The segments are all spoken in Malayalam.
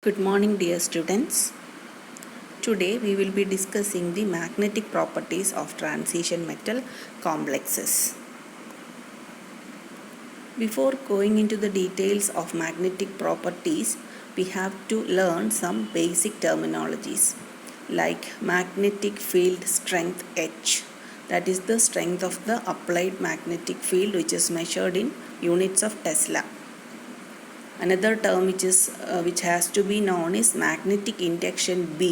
Good morning, dear students. Today we will be discussing the magnetic properties of transition metal complexes. Before going into the details of magnetic properties, we have to learn some basic terminologies like magnetic field strength H. That is the strength of the applied magnetic field, which is measured in units of Tesla. Another term which has to be known is magnetic induction B.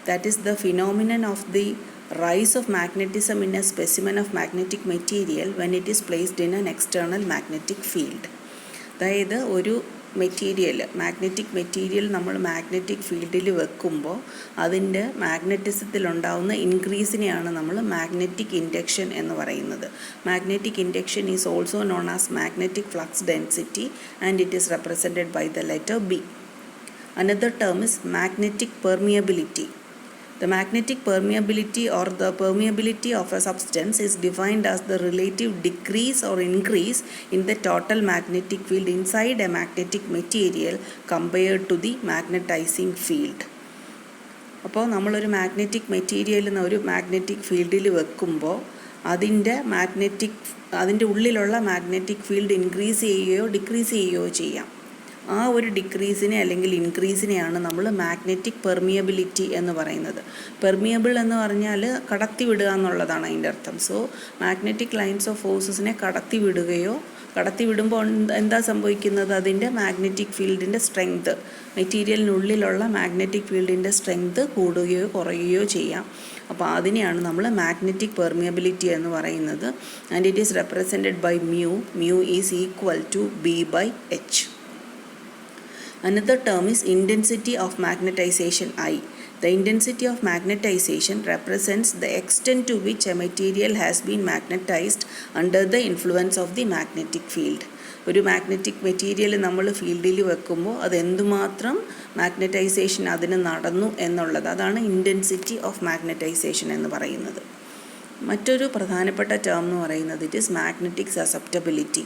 That is the phenomenon of the rise of magnetism in a specimen of magnetic material when it is placed in an external magnetic field. അതായത് ഒരു മാഗ്നറ്റിക് മെറ്റീരിയൽ നമ്മൾ മാഗ്നറ്റിക് ഫീൽഡിൽ വെക്കുമ്പോൾ അതിൻ്റെ മാഗ്നറ്റിസത്തിലുണ്ടാവുന്ന ഇൻക്രീസിനെയാണ് നമ്മൾ മാഗ്നറ്റിക് ഇൻഡക്ഷൻ എന്ന് പറയുന്നത്. Magnetic induction is also known as magnetic flux density and it is represented by the letter B. Another term is magnetic permeability. The magnetic permeability or the permeability of a substance is defined as the relative decrease or increase in the total magnetic field inside a magnetic material compared to the magnetizing field. അപ്പോൾ നമ്മളൊരു മാഗ്നറ്റിക് മെറ്റീരിയലിൽ ഒരു മാഗ്നറ്റിക് ഫീൽഡിൽ വെക്കുമ്പോൾ അതിൻ്റെ ഉള്ളിലുള്ള മാഗ്നറ്റിക് ഫീൽഡ് ഇൻക്രീസ് ചെയ്യുകയോ ഡിക്രീസ് ചെയ്യുകയോ ചെയ്യാം. ആ ഒരു ഡിക്രീസിനെ അല്ലെങ്കിൽ ഇൻക്രീസിനെയാണ് നമ്മൾ മാഗ്നറ്റിക് പെർമിയബിലിറ്റി എന്ന് പറയുന്നത്. പെർമിയബിൾ എന്ന് പറഞ്ഞാൽ കടത്തി വിടുക എന്നുള്ളതാണ് അതിൻ്റെ അർത്ഥം. സോ മാഗ്നറ്റിക് ലൈൻസ് ഓഫ് ഫോഴ്സസിനെ കടത്തി വിടുമ്പോൾ എന്താ സംഭവിക്കുന്നത്, അതിൻ്റെ മാഗ്നറ്റിക് ഫീൽഡിൻ്റെ സ്ട്രെങ്ത്, മെറ്റീരിയലിനുള്ളിലുള്ള മാഗ്നറ്റിക് ഫീൽഡിൻ്റെ സ്ട്രെങ്ത് കൂടുകയോ കുറയുകയോ ചെയ്യാം. അപ്പോൾ അതിനെയാണ് നമ്മൾ മാഗ്നറ്റിക് പെർമിയബിലിറ്റി എന്ന് പറയുന്നത്. And it is represented by mu is equal to B by H. Another term is intensity of magnetization I. The intensity of magnetization represents the extent to which a material has been magnetized under the influence of the magnetic field. ഒരു മാഗ്നറ്റിക് മെറ്റീരിയൽ നമ്മൾ ഫീൽഡിൽ വെക്കുമ്പോൾ അതെന്തുമാത്രം മാഗ്നറ്റൈസേഷൻ അതിന് നടന്നു എന്നുള്ളത്, അതാണ് ഇൻറ്റൻസിറ്റി ഓഫ് മാഗ്നറ്റൈസേഷൻ എന്ന് പറയുന്നത്. മറ്റൊരു പ്രധാനപ്പെട്ട ടേം എന്ന് പറയുന്നത് it is magnetic susceptibility.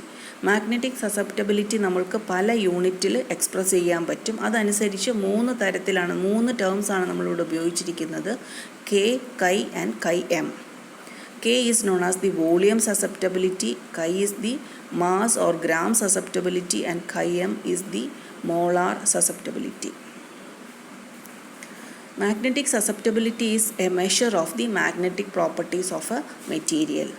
Magnetic susceptibility നമ്മൾക്ക് പല യൂണിറ്റിൽ എക്സ്പ്രസ് ചെയ്യാൻ പറ്റും. അതനുസരിച്ച് 3 തരത്തിലാണ്, 3 ടേംസാണ് നമ്മളിവിടെ ഉപയോഗിച്ചിരിക്കുന്നത്: K, chi and chi M. K is known as the volume susceptibility, chi is the mass or gram susceptibility and chi M is the molar susceptibility. Magnetic susceptibility is a measure of the magnetic properties of a material.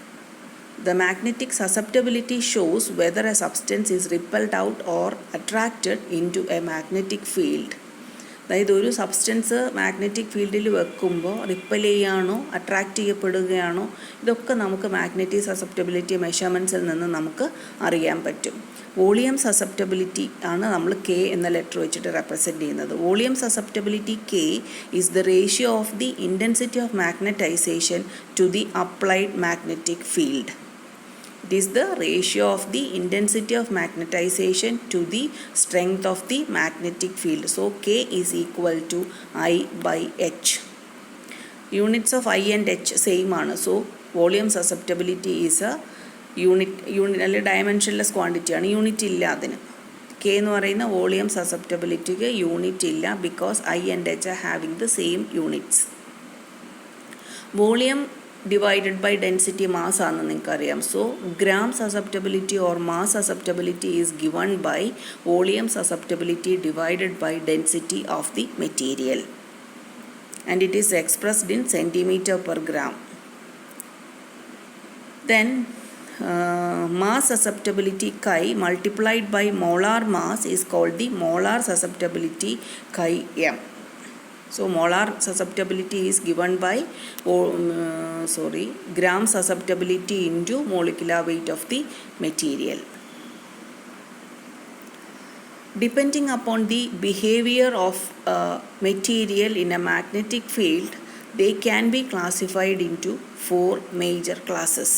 The magnetic susceptibility shows whether a substance is repelled out or attracted into a magnetic field. അതായത് ഒരു സബ്സ്റ്റൻസ് മാഗ്നറ്റിക് ഫീൽഡിൽ വെക്കുമ്പോൾ റിപ്പൽ ചെയ്യുകയാണോ അട്രാക്റ്റ് ചെയ്യപ്പെടുകയാണോ, ഇതൊക്കെ നമുക്ക് മാഗ്നറ്റിക് സസെപ്റ്റബിലിറ്റി മെഷർമെൻറ്റ്സിൽ നിന്ന് നമുക്ക് അറിയാൻ പറ്റും. വോളിയം സസെപ്റ്റബിലിറ്റി ആണ് നമ്മൾ കെ എന്ന ലെറ്റർ വെച്ചിട്ട് റെപ്രസെൻറ്റ് ചെയ്യുന്നത്. Volume susceptibility K is the ratio of the intensity of magnetisation to the applied magnetic field. It is the ratio of the intensity of magnetization to the strength of the magnetic field. So K is equal to I by H. Units of I and H same ആണ്. So volume susceptibility is a unit അല്ലെങ്കിൽ dimensionless quantity ആണ്, യൂണിറ്റ് ഇല്ല അതിന്. K എന്ന് പറയുന്ന വോളിയം സസെപ്റ്റബിലിറ്റിക്ക് യൂണിറ്റ് ഇല്ല, because I and H are having the same units. Volume divided by density mass ആണെന്ന് നിങ്ങൾക്കറിയാം. So gram susceptibility or mass susceptibility is given by volume susceptibility divided by density of the material and it is expressed in centimetre per gram. Then mass susceptibility chi multiplied by molar mass is called the molar susceptibility chi m. So molar susceptibility is given by gram susceptibility into molecular weight of the material. Depending upon the behavior of a material in a magnetic field, they can be classified into 4 major classes.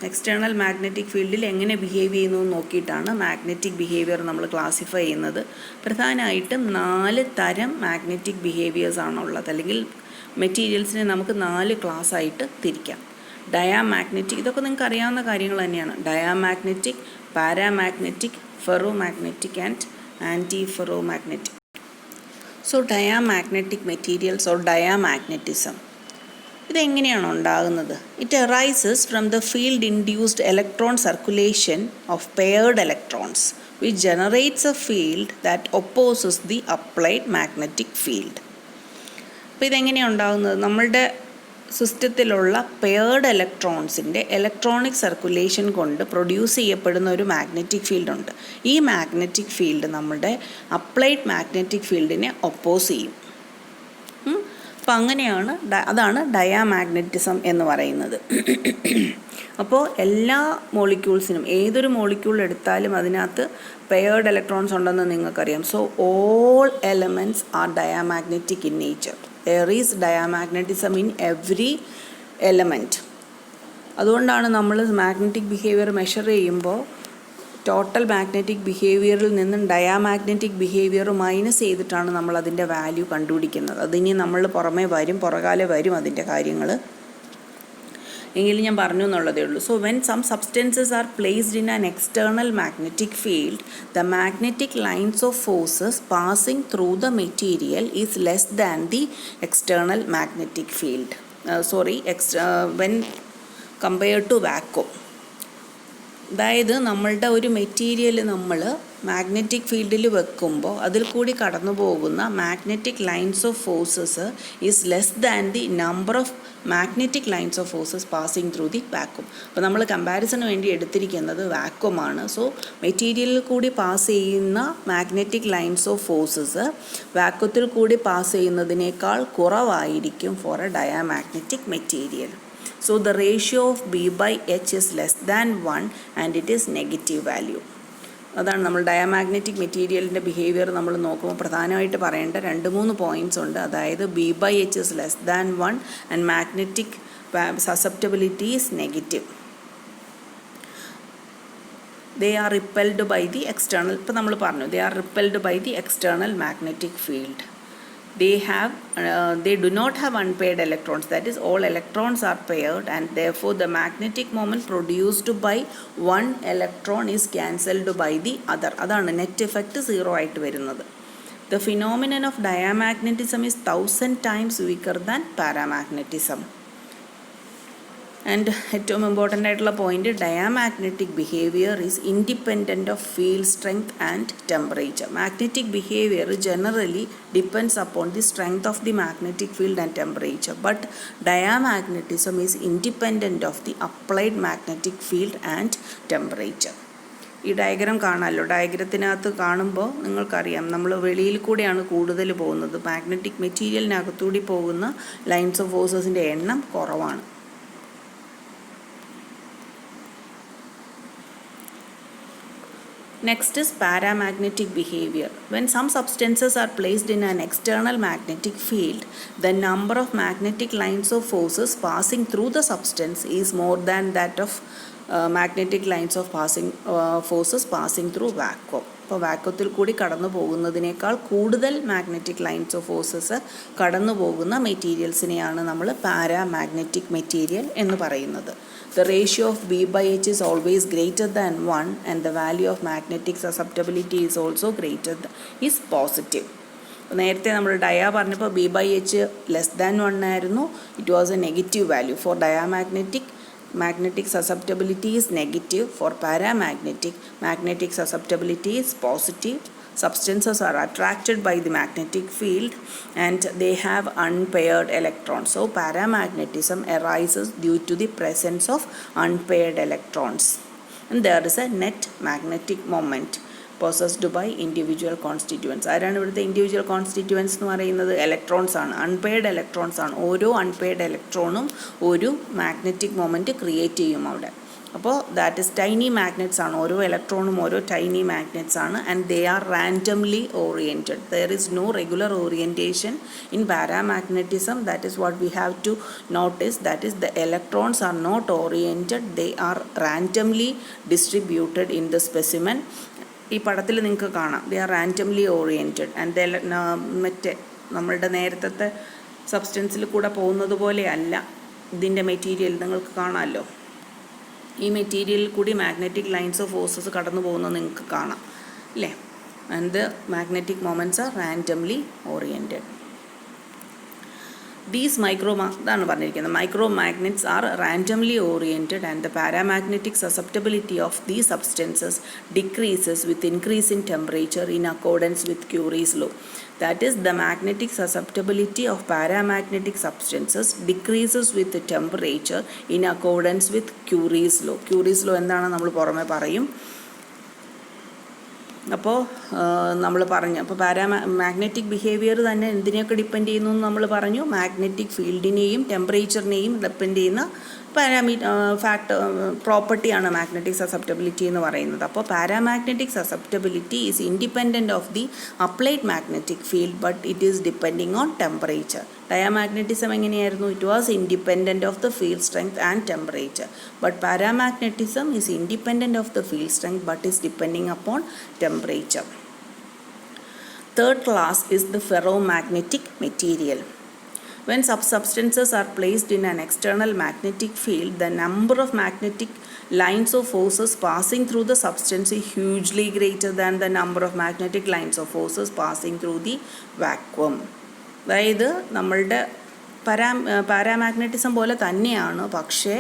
External magnetic ഫീൽഡിൽ എങ്ങനെ ബിഹേവ് ചെയ്യുന്നു നോക്കിയിട്ടാണ് മാഗ്നറ്റിക് ബിഹേവിയർ നമ്മൾ ക്ലാസിഫൈ ചെയ്യുന്നത്. പ്രധാനമായിട്ടും 4 തരം മാഗ്നറ്റിക് ബിഹേവിയേഴ്സ് ആണുള്ളത്, അല്ലെങ്കിൽ മെറ്റീരിയൽസിനെ നമുക്ക് 4 ക്ലാസ്സായിട്ട് തിരിക്കാം. ഡയാമാഗ്നറ്റിക്, ഇതൊക്കെ നിങ്ങൾക്ക് അറിയാവുന്ന കാര്യങ്ങൾ തന്നെയാണ്. Diamagnetic, paramagnetic, ferromagnetic and antiferromagnetic. So diamagnetic materials or diamagnetism. ഇതെങ്ങനെയാണ് ഉണ്ടാകുന്നത്? It arises from the field induced electron circulation of paired electrons which generates A field that opposes the applied magnetic field. അപ്പോൾ ഇതെങ്ങനെയാണ് ഉണ്ടാകുന്നത്? നമ്മളുടെ സിസ്റ്റത്തിലുള്ള പെയർഡ് ഇലക്ട്രോൺസിൻ്റെ ഇലക്ട്രോണിക് സർക്കുലേഷൻ കൊണ്ട് പ്രൊഡ്യൂസ് ചെയ്യപ്പെടുന്ന ഒരു മാഗ്നറ്റിക് ഫീൽഡുണ്ട്. ഈ മാഗ്നറ്റിക് ഫീൽഡ് നമ്മുടെ അപ്ലൈഡ് മാഗ്നറ്റിക് ഫീൽഡിനെ ഒപ്പോസ് ചെയ്യും. അപ്പോൾ അങ്ങനെയാണ് അതാണ് ഡയാമാഗ്നറ്റിസം എന്ന് പറയുന്നത്. അപ്പോൾ എല്ലാ മോളിക്യൂൾസിനും ഏതൊരു മോളിക്യൂൾ എടുത്താലും അതിനകത്ത് പെയർഡ് ഇലക്ട്രോൺസ് ഉണ്ടെന്ന് നിങ്ങൾക്കറിയാം. So all elements are diamagnetic in nature. There is diamagnetism in every element. അതുകൊണ്ടാണ് നമ്മൾ മാഗ്നറ്റിക് ബിഹേവിയർ മെഷർ ചെയ്യുമ്പോൾ ടോട്ടൽ മാഗ്നറ്റിക് ബിഹേവിയറിൽ നിന്നും ഡയാമാഗ്നറ്റിക് ബിഹേവിയർ മൈനസ് ചെയ്തിട്ടാണ് നമ്മൾ അതിൻ്റെ വാല്യൂ കണ്ടുപിടിക്കുന്നത്. അതിനി നമ്മൾ പുറകാലെ വരും അതിൻ്റെ കാര്യങ്ങൾ. എങ്കിലും ഞാൻ പറഞ്ഞു എന്നുള്ളതേ ഉള്ളൂ. So when some substances are placed in an external magnetic field, the magnetic lines of forces passing through the material is less than the external magnetic field. When compared to vacuum. അതായത് നമ്മളുടെ ഒരു മെറ്റീരിയൽ നമ്മൾ മാഗ്നറ്റിക് ഫീൽഡിൽ വെക്കുമ്പോൾ അതിൽ കൂടി കടന്നു പോകുന്ന magnetic lines of forces is less than the number of magnetic lines of forces passing through the vacuum. അപ്പോൾ നമ്മൾ കമ്പാരിസന് വേണ്ടി എടുത്തിരിക്കുന്നത് വാക്വമാണ്. സോ മെറ്റീരിയലിൽ കൂടി പാസ് ചെയ്യുന്ന മാഗ്നറ്റിക് ലൈൻസ് ഓഫ് ഫോഴ്സസ് വാക്വത്തിൽ കൂടി പാസ് ചെയ്യുന്നതിനേക്കാൾ കുറവായിരിക്കും for a diamagnetic material. So the ratio of B by H is less than 1 and it is negative value. അതാണ് നമ്മൾ ഡയാമാഗ്നറ്റിക് മെറ്റീരിയലിൻ്റെ ബിഹേവിയർ നമ്മൾ നോക്കുമ്പോൾ പ്രധാനമായിട്ട് പറയേണ്ട 2-3 പോയിൻറ്റ്സ് ഉണ്ട്. അതായത് B by H is less than 1 and magnetic susceptibility is negative. They are repelled by the external, ഇപ്പോൾ നമ്മൾ പറഞ്ഞു, they are repelled by the external magnetic field. They do not have unpaired electrons, that is all electrons are paired, and therefore the magnetic moment produced by one electron is cancelled by the other. അതാണ് നെറ്റ് എഫക്റ്റ് 0 ആയിട്ട് വരുന്നത്. The phenomenon of diamagnetism is 1000 times weaker than paramagnetism. And ഏറ്റവും ഇമ്പോർട്ടൻ്റ് ആയിട്ടുള്ള point, diamagnetic behaviour is independent of field strength and temperature. Magnetic behaviour generally depends upon the strength of the magnetic field and temperature, but diamagnetism is independent of the applied magnetic field and temperature. ഈ ഡയഗ്രാം കാണാമല്ലോ. ഡയഗ്രത്തിനകത്ത് കാണുമ്പോൾ നിങ്ങൾക്കറിയാം നമ്മൾ വെളിയിൽ കൂടെയാണ് കൂടുതൽ പോകുന്നത്. മാഗ്നറ്റിക് മെറ്റീരിയലിനകത്തുകൂടി പോകുന്ന ലൈൻസ് ഓഫ് ഫോഴ്സസിൻ്റെ എണ്ണം കുറവാണ്. Next is paramagnetic behavior. When some substances are placed in an external magnetic field, the number of magnetic lines of forces passing through the substance is more than that of magnetic lines of forces passing through vacuum. അപ്പോൾ വാക്വത്തിൽ കൂടി കടന്നു പോകുന്നതിനേക്കാൾ കൂടുതൽ മാഗ്നറ്റിക് ലൈൻസ് ഓഫ് ഫോഴ്സസ് കടന്നു പോകുന്ന മെറ്റീരിയൽസിനെയാണ് നമ്മൾ പാരാമാഗ്നറ്റിക് മെറ്റീരിയൽ എന്ന് പറയുന്നത്. The ratio of B by H is always greater than 1 and the value of magnetic susceptibility is also is positive. നേരത്തെ നമ്മൾ ഡയ പറഞ്ഞപ്പോൾ B by H less than 1 ആയിരുന്നു. It was a negative value. For diamagnetic magnetic susceptibility is negative. For paramagnetic, magnetic susceptibility is positive. Substances are attracted by the magnetic field and they have unpaired electrons. So paramagnetism arises due to the presence of unpaired electrons. And there is a net magnetic moment possessed by individual constituents. ആരാണ് ഇവിടുത്തെ ഇൻഡിവിജ്വൽ കോൺസ്റ്റിറ്റ്യുവൻസ് എന്ന് പറയുന്നത്? ഇലക്ട്രോൺസ് ആണ്, അൺപെയർഡ് ഇലക്ട്രോൺസ് ആണ്. ഓരോ അൺപെയർഡ് ഇലക്ട്രോണും ഒരു മാഗ്നറ്റിക് മൊമെൻറ്റ് ക്രിയേറ്റ് ചെയ്യും അവിടെ. അപ്പോൾ ദാറ്റ് ഇസ് ടൈനി മാഗ്നറ്റ്സ് ആണ്. ഓരോ ഇലക്ട്രോണും ഓരോ ടൈനി മാഗ്നറ്റ്സ് ആണ്. And they are randomly oriented. There is no regular orientation in paramagnetism. That is what we have to notice. That is the electrons are not oriented. They are randomly distributed in the specimen. ഈ പടത്തിൽ നിങ്ങൾക്ക് കാണാം, they are randomly oriented. And മറ്റേ നമ്മളുടെ നേരത്തെ സബ്സ്റ്റൻസിൽ കൂടെ പോകുന്നത് പോലെയല്ല ഇതിൻ്റെ മെറ്റീരിയൽ. നിങ്ങൾക്ക് കാണാമല്ലോ, ഈ മെറ്റീരിയലിൽ കൂടി മാഗ്നറ്റിക് ലൈൻസ് ഓഫ് ഫോഴ്സസ് കടന്നു പോകുന്നത് നിങ്ങൾക്ക് കാണാം അല്ലേ? and the magnetic moments are randomly oriented. These micromagnets are randomly oriented, and the paramagnetic susceptibility of these substances decreases with increase in temperature in accordance with Curie's law. That is, the magnetic susceptibility of paramagnetic substances decreases with the temperature in accordance with Curie's law. Curie's law എന്താണ് നമ്മൾ പുറമെ പറയും. അപ്പോൾ നമ്മൾ പറഞ്ഞു, അപ്പോൾ മാഗ്നറ്റിക് ബിഹേവിയർ തന്നെ എന്തിനെയൊക്കെ ഡിപ്പെൻഡ് ചെയ്യുന്നു എന്ന് നമ്മൾ പറഞ്ഞു. മാഗ്നറ്റിക് ഫീൽഡിനെയും ടെമ്പറേച്ചറിനെയും ഡിപ്പെൻഡ് ചെയ്യുന്ന പ്രോപ്പർട്ടിയാണ് മാഗ്നറ്റിക് സസെപ്റ്റബിലിറ്റി എന്ന് പറയുന്നത്. അപ്പോൾ paramagnetic susceptibility is independent of the applied magnetic field, but it is depending on temperature. Diamagnetism എങ്ങനെയായിരുന്നു? It was independent of the field strength and temperature. But paramagnetism is independent of the field strength but is depending upon temperature. Third class is the ferromagnetic material. When substances are placed in an external magnetic field, the number of magnetic lines of forces passing through the substance is hugely greater than the number of magnetic lines of forces passing through the vacuum. അതായത് നമ്മളുടെ പാരാമാഗ്നറ്റിസം പോലെ തന്നെയാണ്, പക്ഷേ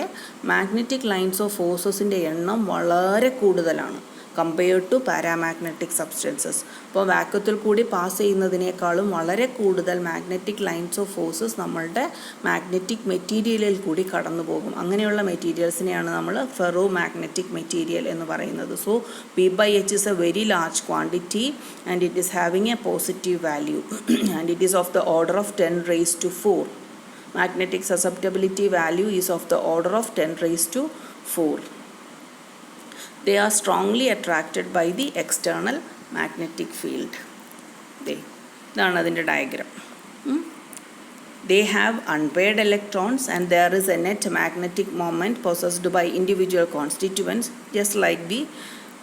മാഗ്നറ്റിക് ലൈൻസ് ഓഫ് ഫോഴ്സസിൻ്റെ എണ്ണം വളരെ കൂടുതലാണ് കമ്പയർഡ് ടു പാരാമാഗ്നറ്റിക് സബ്സ്റ്റൻസസ്. അപ്പോൾ വാക്വത്തിൽ കൂടി പാസ് ചെയ്യുന്നതിനേക്കാളും വളരെ കൂടുതൽ മാഗ്നറ്റിക് ലൈൻസ് ഓഫ് ഫോഴ്സസ് നമ്മളുടെ മാഗ്നറ്റിക് മെറ്റീരിയലിൽ കൂടി കടന്നു പോകും. അങ്ങനെയുള്ള മെറ്റീരിയൽസിനെയാണ് നമ്മൾ ഫെറോ മാഗ്നറ്റിക് മെറ്റീരിയൽ എന്ന് പറയുന്നത്. So P/H is a very large quantity and it is having a positive value and it is of the order of 10 raised to 4. Magnetic susceptibility value is of the order of 10 raised to 4. They are strongly attracted by the external magnetic field. ഇതാണ് അതിൻ്റെ diagram. They have unpaired electrons and there is a net magnetic moment possessed by individual constituents just like the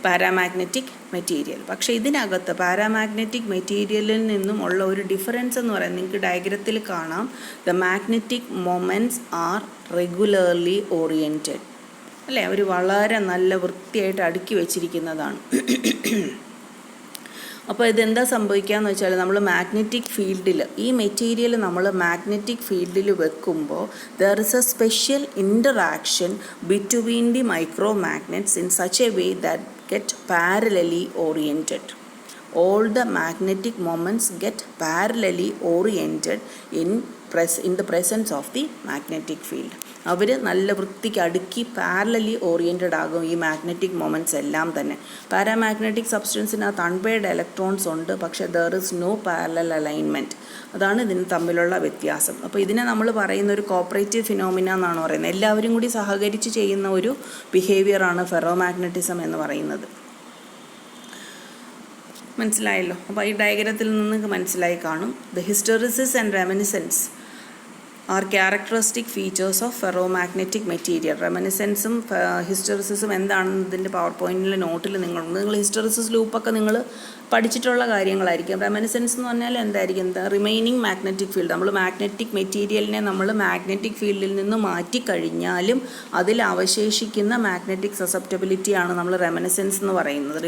paramagnetic material. പക്ഷേ ഇതിനകത്ത് പാരാമാഗ്നറ്റിക് മെറ്റീരിയലിൽ നിന്നും ഉള്ള ഒരു ഡിഫറൻസ് എന്ന് പറയുന്നത് നിങ്ങൾക്ക് ഡയഗ്രത്തിൽ കാണാം. The magnetic moments are regularly oriented, അല്ലേ? അവർ വളരെ നല്ല വൃത്തിയായിട്ട് അടുക്കി വെച്ചിരിക്കുന്നതാണ്. അപ്പോൾ ഇതെന്താ സംഭവിക്കുകയെന്ന് വെച്ചാൽ, നമ്മൾ മാഗ്നറ്റിക് ഫീൽഡിൽ ഈ മെറ്റീരിയൽ നമ്മൾ മാഗ്നറ്റിക് ഫീൽഡിൽ വെക്കുമ്പോൾ there is a special interaction between the micro magnets in such a way that get parallelly oriented. All the magnetic moments get parallelly oriented in the presence of the magnetic field. അവർ നല്ല വൃത്തിക്ക് അടുക്കി പാരലലി ഓറിയൻറ്റഡ് ആകും ഈ മാഗ്നറ്റിക് മൊമെൻറ്റ്സ് എല്ലാം തന്നെ. പാരാമാഗ്നറ്റിക് സബ്സ്റ്റൻസിനകത്ത് അൺപെയർഡ് ഇലക്ട്രോൺസ് ഉണ്ട്, പക്ഷേ there is no parallel alignment. അതാണ് ഇതിന് തമ്മിലുള്ള വ്യത്യാസം. അപ്പോൾ ഇതിനെ നമ്മൾ പറയുന്ന ഒരു കോപ്പറേറ്റീവ് ഫിനോമിന എന്നാണ് പറയുന്നത്. എല്ലാവരും കൂടി സഹകരിച്ച് ചെയ്യുന്ന ഒരു ബിഹേവിയറാണ് ഫെറോമാഗ്നറ്റിസം എന്ന് പറയുന്നത്. മനസ്സിലായല്ലോ? അപ്പോൾ ഈ ഡയഗ്രത്തിൽ നിന്ന് മനസ്സിലായി കാണും. The hysteresis and reminiscence are characteristic features of ferromagnetic material. റെമിനിസൻസും ഹിസ്റ്ററിസിസും എന്താണെന്ന് ഇതിൻ്റെ പവർ പോയിൻറ്റിലെ നോട്ടിൽ നിങ്ങൾ ഹിസ്റ്ററിസിസ് ലൂപ്പൊക്കെ നിങ്ങൾ പഠിച്ചിട്ടുള്ള കാര്യങ്ങളായിരിക്കും. റെമിനിസൻസ് എന്ന് പറഞ്ഞാൽ എന്തായിരിക്കും? Remaining magnetic field. നമ്മൾ മാഗ്നറ്റിക് മെറ്റീരിയലിനെ നമ്മൾ മാഗ്നറ്റിക് ഫീൽഡിൽ നിന്ന് മാറ്റിക്കഴിഞ്ഞാലും അതിൽ അവശേഷിക്കുന്ന മാഗ്നറ്റിക് സസെപ്റ്റബിലിറ്റിയാണ് നമ്മൾ റെമിനിസൻസ് എന്ന് പറയുന്നത്.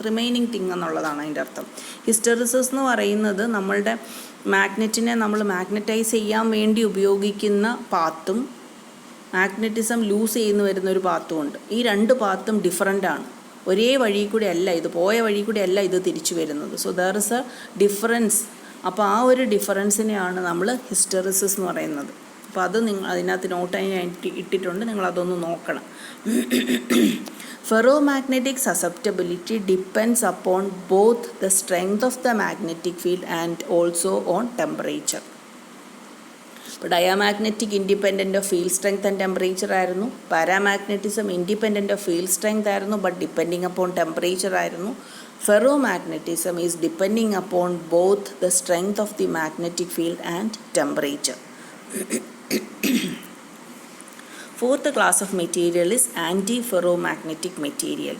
റിമൈനിങ് തിങ് എന്നുള്ളതാണ് അതിൻ്റെ അർത്ഥം. ഹിസ്റ്ററിസിസ് എന്ന് പറയുന്നത് നമ്മളുടെ മാഗ്നറ്റിനെ നമ്മൾ മാഗ്നറ്റൈസ് ചെയ്യാൻ വേണ്ടി ഉപയോഗിക്കുന്ന പാത്തും മാഗ്നറ്റിസം ലൂസ് ചെയ്യുന്ന വരുന്നൊരു പാത്തും ഉണ്ട്. ഈ രണ്ട് പാത്തും ഡിഫറൻ്റാണ്. ഒരേ വഴി കൂടെ അല്ല ഇത്, പോയ വഴി കൂടെ അല്ല ഇത് തിരിച്ചു വരുന്നത്. So there is A difference. അപ്പോൾ ആ ഒരു ഡിഫറൻസിനെയാണ് നമ്മൾ ഹിസ്റ്ററിസിസ് എന്ന് പറയുന്നത്. അപ്പോൾ അത് അതിനകത്ത് നോട്ടായി ഇട്ടിട്ടുണ്ട്, നിങ്ങളതൊന്ന് നോക്കണം. Ferromagnetic susceptibility depends upon both the strength of the magnetic field and also on temperature. ഇപ്പോൾ diamagnetic independent of field strength and temperature ആയിരുന്നു. Paramagnetism independent of field strength ആയിരുന്നു, ബട്ട് ഡിപ്പെൻഡിങ് അപ്പോൺ ടെമ്പറേച്ചർ ആയിരുന്നു. Ferromagnetism is depending upon both the strength of the magnetic field and temperature. Fourth class of material is antiferromagnetic material.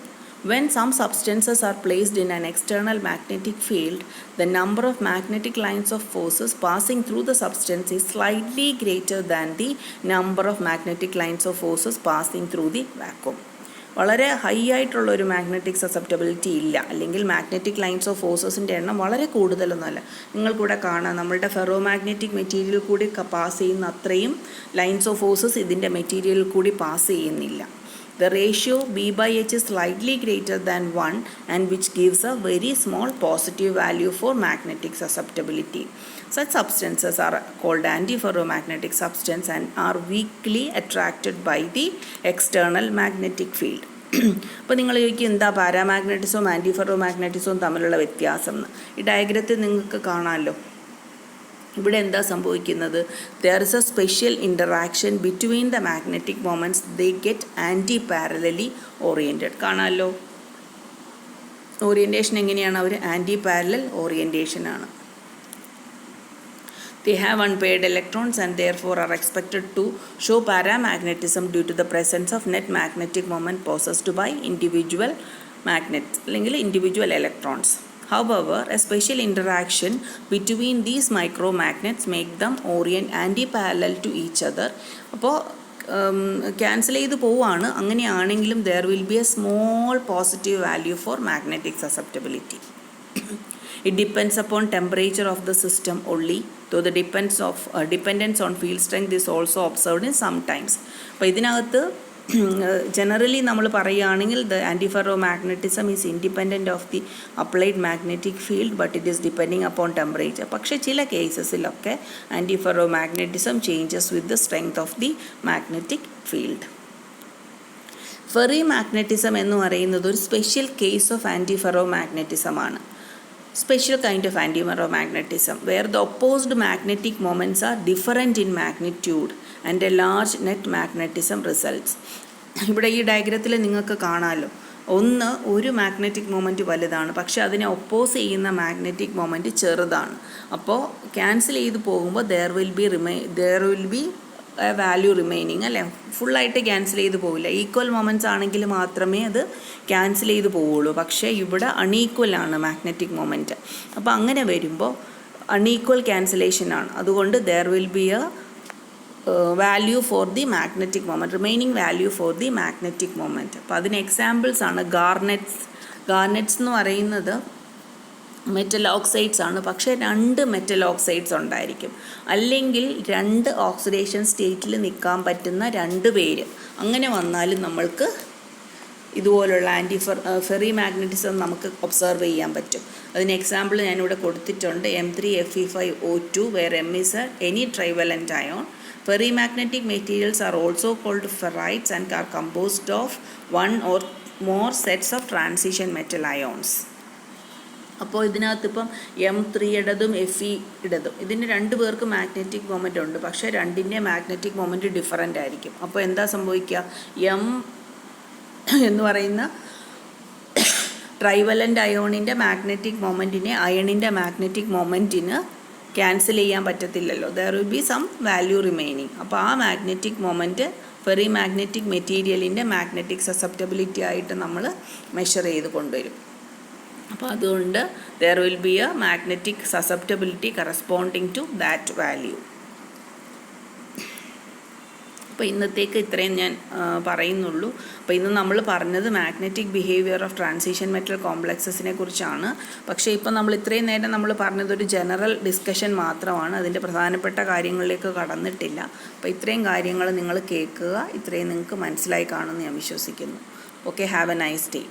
When some substances are placed in an external magnetic field, the number of magnetic lines of forces passing through the substance is slightly greater than the number of magnetic lines of forces passing through the vacuum. വളരെ ഹൈ ആയിട്ടുള്ള ഒരു മാഗ്നറ്റിക് സസെപ്റ്റബിലിറ്റി ഇല്ല, അല്ലെങ്കിൽ മാഗ്നറ്റിക് ലൈൻസ് ഓഫ് ഫോഴ്സസിൻ്റെ എണ്ണം വളരെ കൂടുതലൊന്നുമല്ല. നിങ്ങൾക്കിവിടെ കാണാം, നമ്മളുടെ ഫെറോ മാഗ്നറ്റിക് മെറ്റീരിയൽ കൂടി പാസ് ചെയ്യുന്ന അത്രയും ലൈൻസ് ഓഫ് ഫോഴ്സസ് ഇതിൻ്റെ മെറ്റീരിയൽ കൂടി പാസ് ചെയ്യുന്നില്ല. The ratio B/H is slightly greater than 1 and which gives a very small positive value for magnetic susceptibility. Such substances are called antiferromagnetic substance and are weakly attracted by the external magnetic field. അപ്പോൾ നിങ്ങൾ ചോദിക്കും എന്താ പാരാമാഗ്നറ്റിസവും ആൻറ്റിഫെറോമാഗ്നറ്റിസവും തമ്മിലുള്ള വ്യത്യാസം എന്ന്. ഈ ഡയഗ്രത്തിൽ നിങ്ങൾക്ക് കാണാമല്ലോ. ഇവിടെ എന്താ സംഭവിക്കുന്നത്? There is a special interaction between the magnetic moments, they get anti parallelly oriented. കാണാമല്ലോ ഓറിയൻറ്റേഷൻ എങ്ങനെയാണ്? അവർ ആൻറ്റി പാരലൽ ഓറിയൻറ്റേഷനാണ്. They have unpaired electrons and therefore are expected to show paramagnetism due to the presence of net magnetic moment possessed by individual magnets അല്ലെങ്കിൽ individual electrons. However, a special interaction between these micromagnets make them orient anti-parallel to each other. അപ്പോൾ ക്യാൻസൽ ചെയ്ത് പോവുകയാണ്. അങ്ങനെയാണെങ്കിലും there will be a small positive value for magnetic susceptibility. It depends upon temperature of the system only, though the dependence on field strength is also observed in some times. അപ്പോൾ ഇതിനകത്ത് ജനറലി നമ്മൾ പറയുകയാണെങ്കിൽ the antiferromagnetism is independent of the applied magnetic field but it is depending upon temperature. പക്ഷേ ചില കേസസിലൊക്കെ antiferromagnetism changes with the strength of the magnetic field. Ferrimagnetism എന്ന് പറയുന്നത് ഒരു സ്പെഷ്യൽ കേസ് ഓഫ് ആൻറ്റിഫെറോമാഗ്നറ്റിസമാണ്. Special kind of antiferromagnetism where the opposed magnetic moments are different in magnitude and a large net magnetism results. ഇവിടെ ഈ ഡയഗ്രത്തിൽ നിങ്ങൾക്ക് കാണാമല്ലോ, ഒരു മാഗ്നറ്റിക് മൊമെൻറ്റ് വലുതാണ്, പക്ഷേ അതിനെ ഒപ്പോസ് ചെയ്യുന്ന മാഗ്നറ്റിക് മൊമെൻറ്റ് ചെറുതാണ്. അപ്പോൾ ക്യാൻസൽ ചെയ്ത് പോകുമ്പോൾ there will be value remaining അല്ലേ, ഫുള്ളായിട്ട് ക്യാൻസൽ ചെയ്ത് പോവില്ല. ഈക്വൽ മൊമെൻറ്റ്സ് ആണെങ്കിൽ മാത്രമേ അത് ക്യാൻസൽ ചെയ്ത് പോവുള്ളൂ. പക്ഷേ ഇവിടെ അൺഈക്വൽ ആണ് മാഗ്നറ്റിക് മൊമെൻറ്റ്. അപ്പോൾ അങ്ങനെ വരുമ്പോൾ അൺഈക്വൽ ക്യാൻസലേഷനാണ്. അതുകൊണ്ട് there will be a value for the magnetic moment, remaining value for the magnetic moment. അപ്പോൾ അതിന് എക്സാമ്പിൾസ് ആണ് ഗാർനെറ്റ്സ് എന്ന് പറയുന്നത് മെറ്റൽ ഓക്സൈഡ്സ് ആണ്. പക്ഷേ 2 മെറ്റൽ ഓക്സൈഡ്സ് ഉണ്ടായിരിക്കും, അല്ലെങ്കിൽ 2 ഓക്സിഡേഷൻ സ്റ്റേറ്റിൽ നിൽക്കാൻ പറ്റുന്ന 2 പേര്. അങ്ങനെ വന്നാലും നമ്മൾക്ക് ഇതുപോലുള്ള ഫെറി മാഗ്നറ്റിസം നമുക്ക് ഒബ്സർവ് ചെയ്യാൻ പറ്റും. അതിന് എക്സാമ്പിൾ ഞാനിവിടെ കൊടുത്തിട്ടുണ്ട്. M3Fe5O2 where M is any trivalent ion. Ferrimagnetic materials are also called ferrites and are composed of 1 or more sets of transition metal ions. അപ്പോൾ ഇതിനകത്ത് ഇപ്പം M3-യുടേതും Fe-യുടേതും ഇതിന് 2 പേർക്ക് മാഗ്നറ്റിക് മൊമെൻ്റ് ഉണ്ട്, പക്ഷേ 2ൻ്റെ മാഗ്നറ്റിക് മൊമെൻ്റ് ഡിഫറൻ്റ് ആയിരിക്കും. അപ്പോൾ എന്താ സംഭവിക്കുക? M എന്ന് പറയുന്ന ട്രൈവലൻ്റ് അയോണിൻ്റെ മാഗ്നറ്റിക് മൊമെൻറ്റിനെ അയണിൻ്റെ മാഗ്നറ്റിക് മൊമെൻറ്റിന് ക്യാൻസൽ ചെയ്യാൻ പറ്റത്തില്ലല്ലോ. There will be some value remaining. അപ്പോൾ ആ മാഗ്നറ്റിക് മൊമെൻറ്റ് ഫെറി മാഗ്നറ്റിക് മെറ്റീരിയലിൻ്റെ മാഗ്നറ്റിക് സസെപ്റ്റബിലിറ്റി ആയിട്ട് നമ്മൾ മെഷർ ചെയ്ത് കൊണ്ടുവരും. അപ്പോൾ അതുകൊണ്ട് there will be a magnetic susceptibility corresponding to that value. അപ്പോൾ ഇന്നത്തേക്ക് ഇത്രയും ഞാൻ പറയുന്നുള്ളൂ. അപ്പോൾ ഇന്ന് നമ്മൾ പറഞ്ഞത് magnetic behaviour of transition metal കോംപ്ലക്സസിനെ കുറിച്ചാണ്. പക്ഷേ ഇപ്പോൾ നമ്മൾ ഇത്രയും നേരം നമ്മൾ പറഞ്ഞതൊരു ജനറൽ ഡിസ്കഷൻ മാത്രമാണ്, അതിൻ്റെ പ്രധാനപ്പെട്ട കാര്യങ്ങളിലേക്ക് കടന്നിട്ടില്ല. അപ്പോൾ ഇത്രയും കാര്യങ്ങൾ നിങ്ങൾ കേൾക്കുക, ഇത്രയും നിങ്ങൾക്ക് മനസ്സിലായി കാണുമെന്ന് ഞാൻ വിശ്വസിക്കുന്നു. Okay, have A nice day.